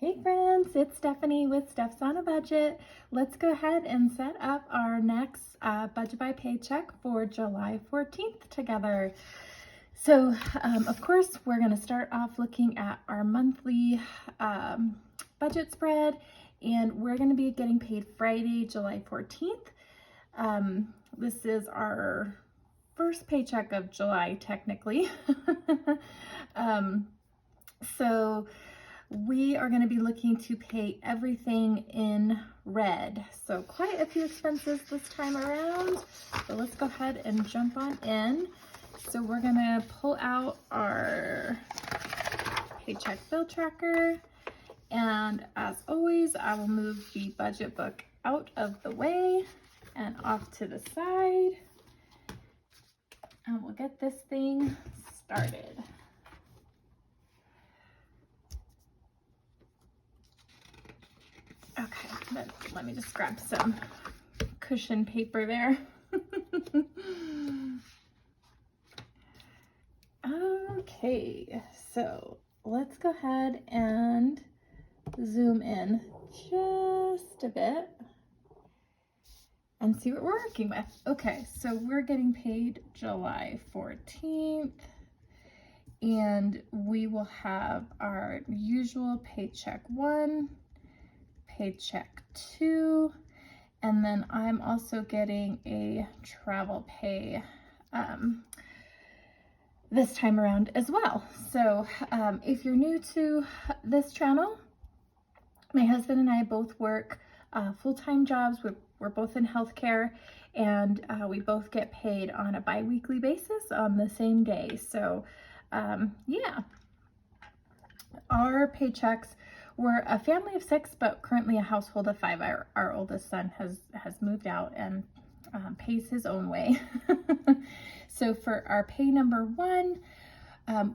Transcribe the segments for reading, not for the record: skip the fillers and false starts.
Hey friends, it's Stephanie with Steph's on a Budget. Let's go ahead and set up our next budget by paycheck for July 14th together. So, of course, we're going to start off looking at our monthly budget spread, and we're going to be getting paid Friday, July 14th. This is our first paycheck of July, technically. So we are going to be looking to pay everything in red. So quite a few expenses this time around. So let's go ahead and jump on in. So we're going to pull out our paycheck bill tracker. And as always, I will move the budget book out of the way and off to the side. And we'll get this thing started. Okay, let me just grab some cushion paper there. Okay, so let's go ahead and zoom in just a bit and see what we're working with. Okay, so we're getting paid July 14th, and we will have our usual paycheck 1, paycheck 2, and then I'm also getting a travel pay this time around as well. So if you're new to this channel, my husband and I both work full-time jobs. We're both in healthcare, and we both get paid on a bi-weekly basis on the same day. So yeah, our paychecks, we're a family of 6, but currently a household of 5. Our oldest son has moved out and pays his own way. So for our pay number 1,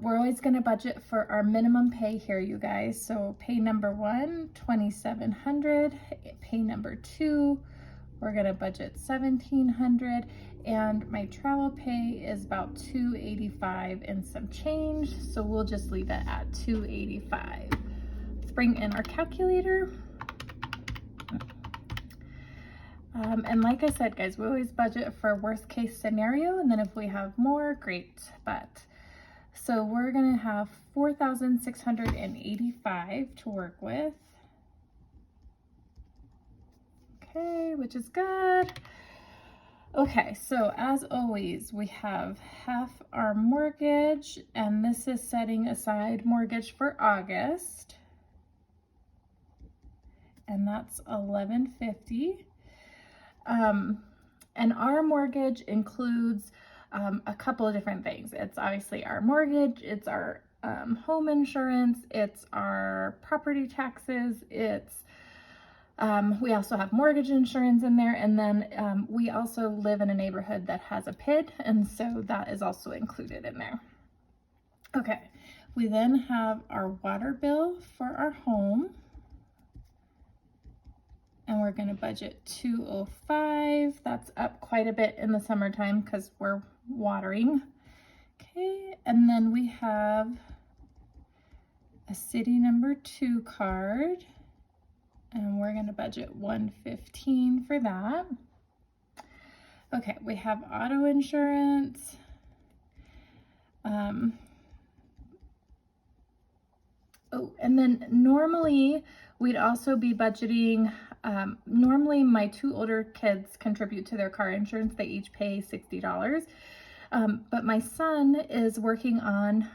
we're always going to budget for our minimum pay here, you guys. So pay number 1, $2,700. Pay number 2, we're going to budget $1,700. And my travel pay is about $285 and some change. So we'll just leave it at $285. Let's bring in our calculator. And like I said, guys, we always budget for worst case scenario, and then if we have more, great. But so we're gonna have $4,685 to work with. Okay, which is good. Okay, so as always, we have half our mortgage, and this is setting aside mortgage for August, and that's $1,150. And our mortgage includes a couple of different things. It's obviously our mortgage, it's our home insurance, it's our property taxes, it's we also have mortgage insurance in there, and then we also live in a neighborhood that has a PID, and so that is also included in there. Okay, we then have our water bill for our home, and we're going to budget $205. That's up quite a bit in the summertime because we're watering. Okay, and then we have a city number 2 card, and we're going to budget $115 for that. Okay, we have auto insurance. Oh, and then normally we'd also be budgeting, normally my 2 older kids contribute to their car insurance. They each pay $60. But my son is working on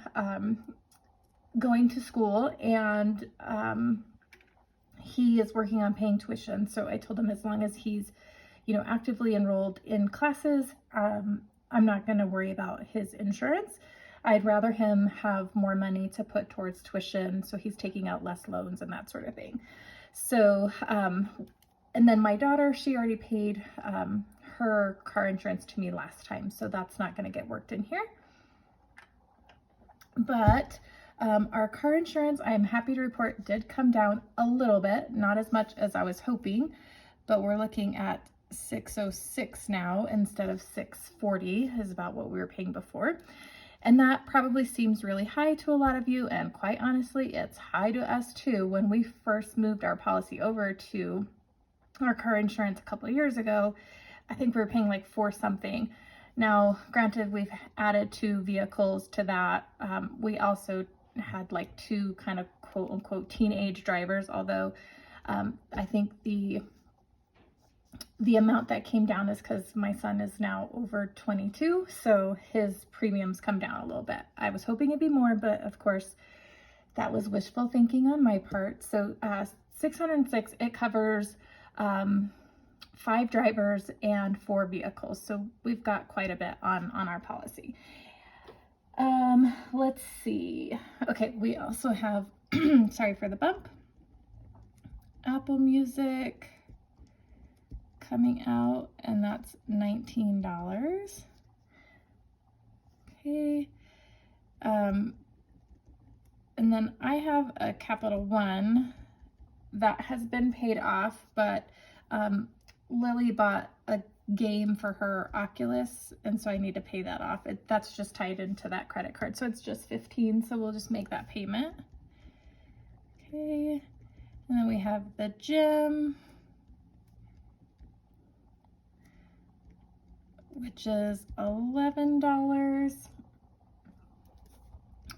going to school, and he is working on paying tuition. So I told him as long as he's, actively enrolled in classes, I'm not going to worry about his insurance. I'd rather him have more money to put towards tuition, so he's taking out less loans and that sort of thing. So, and then my daughter, she already paid her car insurance to me last time, so that's not going to get worked in here. But our car insurance, I am happy to report, did come down a little bit, not as much as I was hoping, but we're looking at $606 now instead of $640 is about what we were paying before. And that probably seems really high to a lot of you, and quite honestly, it's high to us too. When we first moved our policy over to our car insurance a couple of years ago, I think we were paying like $4 something. Now, granted, we've added 2 vehicles to that. We also had like 2 kind of quote unquote teenage drivers, although I think the amount that came down is because my son is now over 22, so his premiums come down a little bit. I was hoping it'd be more, but of course that was wishful thinking on my part. So 606, it covers 5 drivers and 4 vehicles. So we've got quite a bit on our policy. Let's see. Okay, we also have, sorry for the bump, Apple Music coming out, and that's $19. Okay. And then I have a Capital One that has been paid off, but Lily bought a game for her Oculus, and so I need to pay that off. That's just tied into that credit card, so it's just $15, so we'll just make that payment. Okay, and then we have the gym, which is $11.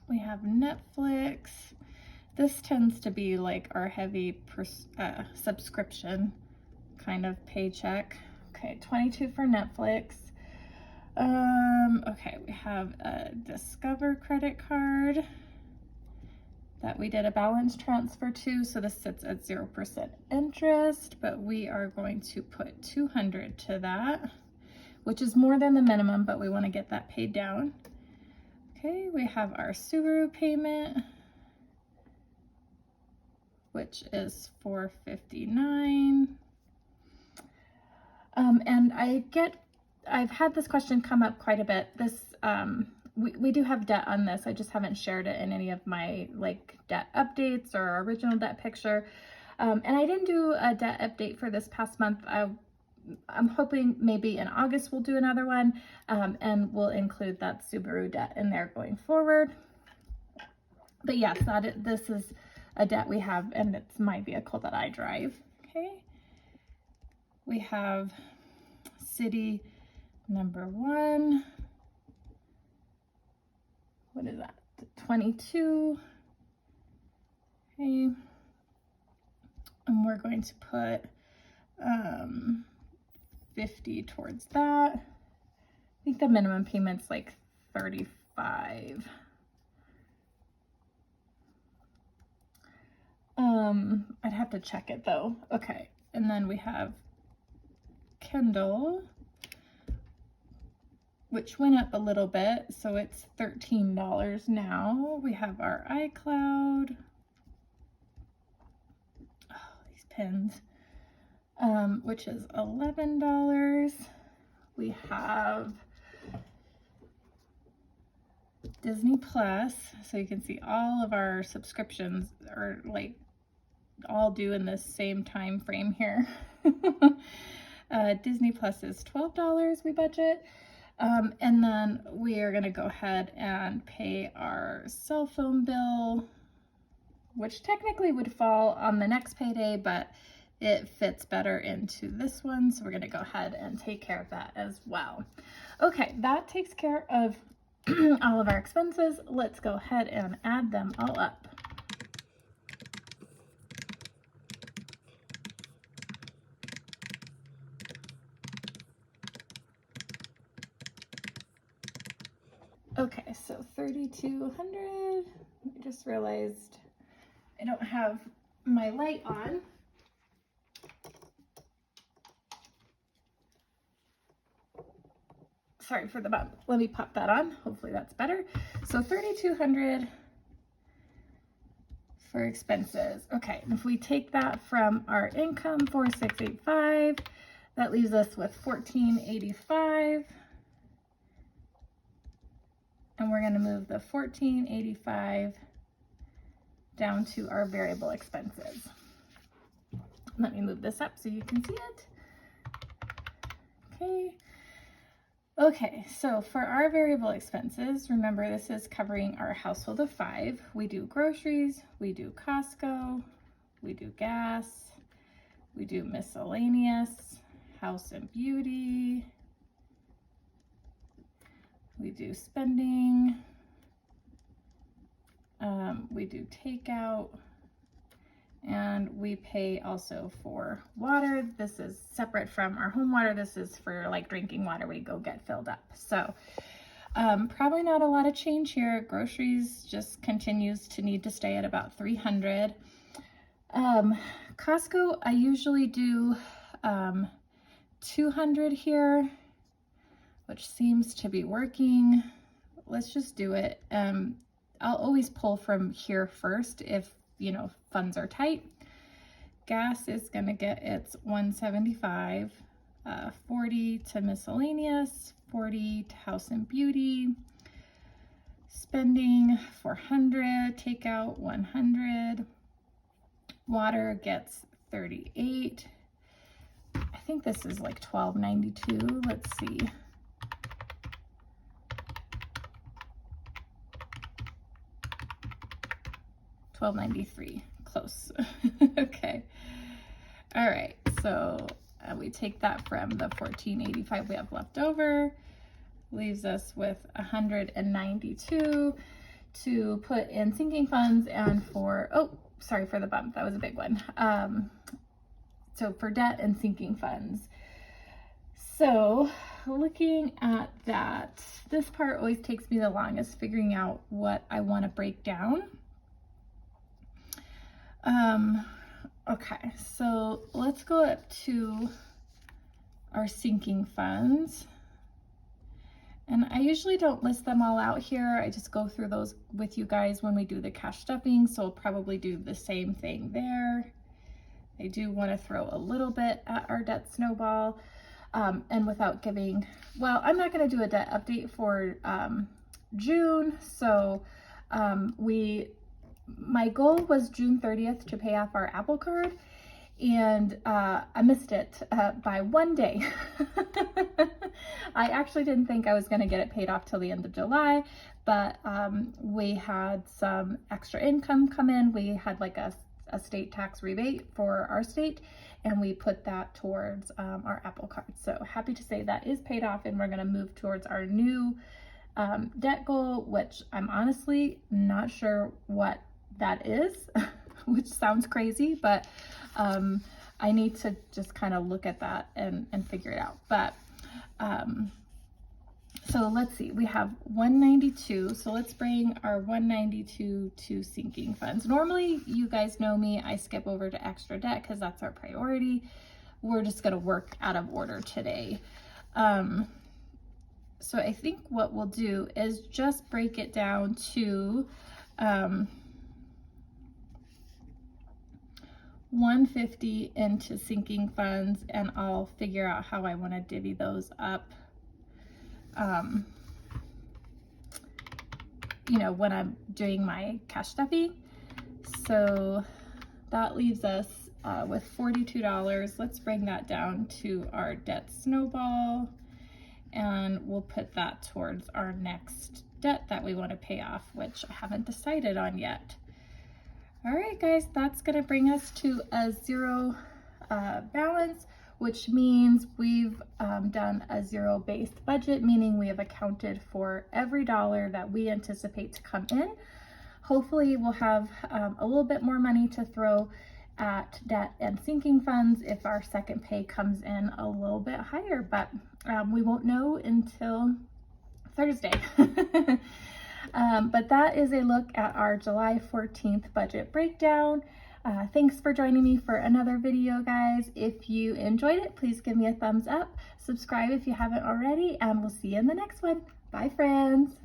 We have Netflix. This tends to be like our heavy subscription kind of paycheck. Okay, $22 for Netflix. Okay, we have a Discover credit card that we did a balance transfer to, so this sits at 0% interest, but we are going to put $200 to that, which is more than the minimum, but we want to get that paid down. Okay, we have our Subaru payment, which is $459. And I've had this question come up quite a bit. We do have debt on this. I just haven't shared it in any of my like debt updates or original debt picture. And I didn't do a debt update for this past month. I'm hoping maybe in August we'll do another one, and we'll include that Subaru debt in there going forward. But yes, this is a debt we have, and it's my vehicle that I drive. Okay. We have city number 1. What is that? 22. Okay. And we're going to put 50 towards that. I think the minimum payment's like $35. I'd have to check it though. Okay, and then we have Kindle, which went up a little bit, so it's $13 now. We have our iCloud. Oh, these pens. Which is $11. We have Disney Plus, so you can see all of our subscriptions are like all due in this same time frame here. Disney Plus is $12 we budget. And then we are going to go ahead and pay our cell phone bill, which technically would fall on the next payday, but it fits better into this one, so we're going to go ahead and take care of that as well. Okay, that takes care of all of our expenses. Let's go ahead and add them all up. Okay, so 3,200. I just realized I don't have my light on. Sorry for the bump. Let me pop that on. Hopefully that's better. So 3,200 for expenses. Okay, and if we take that from our income, 4,685, that leaves us with 1,485. And we're going to move the 1,485 down to our variable expenses. Let me move this up so you can see it. Okay. Okay, so for our variable expenses, remember this is covering our household of 5. We do groceries, we do Costco, we do gas, we do miscellaneous, house and beauty, we do spending, we do takeout, and we pay also for water. This is separate from our home water. This is for like drinking water we go get filled up. So probably not a lot of change here. Groceries just continues to need to stay at about 300. Costco, I usually do 200 here, which seems to be working. Let's just do it. I'll always pull from here first if, you know, funds are tight. Gas is gonna get its 175, 40 to miscellaneous, 40 to house and beauty, spending 400, takeout 100, water gets 38. I think this is like $12.92. Let's see. $12.93, close. Okay. All right, so we take that from the $14.85 we have left over, leaves us with $192 to put in sinking funds and for, oh, sorry for the bump, that was a big one. So for debt and sinking funds. So looking at that, this part always takes me the longest, figuring out what I want to break down. Okay, so let's go up to our sinking funds. And I usually don't list them all out here. I just go through those with you guys when we do the cash stuffing. So I'll probably do the same thing there. I do want to throw a little bit at our debt snowball. And without giving, well, I'm not going to do a debt update for June. So my goal was June 30th to pay off our Apple Card, and I missed it by 1 day. I actually didn't think I was going to get it paid off till the end of July, but we had some extra income come in. We had like a state tax rebate for our state, and we put that towards our Apple Card. So happy to say that is paid off, and we're going to move towards our new debt goal, which I'm honestly not sure what that is, which sounds crazy, but I need to just kind of look at that and figure it out. But so let's see, we have 192. So let's bring our 192 to sinking funds. Normally, you guys know me, I skip over to extra debt because that's our priority. We're just going to work out of order today. So I think what we'll do is just break it down to 150 into sinking funds, and I'll figure out how I want to divvy those up. You know, when I'm doing my cash stuffing. So that leaves us with $42. Let's bring that down to our debt snowball, and we'll put that towards our next debt that we want to pay off, which I haven't decided on yet. All right, guys, that's going to bring us to a zero balance, which means we've done a zero-based budget, meaning we have accounted for every dollar that we anticipate to come in. Hopefully, we'll have a little bit more money to throw at debt and sinking funds if our second pay comes in a little bit higher, but we won't know until Thursday. But that is a look at our July 14th budget breakdown. Thanks for joining me for another video, guys. If you enjoyed it, please give me a thumbs up. Subscribe if you haven't already, and we'll see you in the next one. Bye, friends.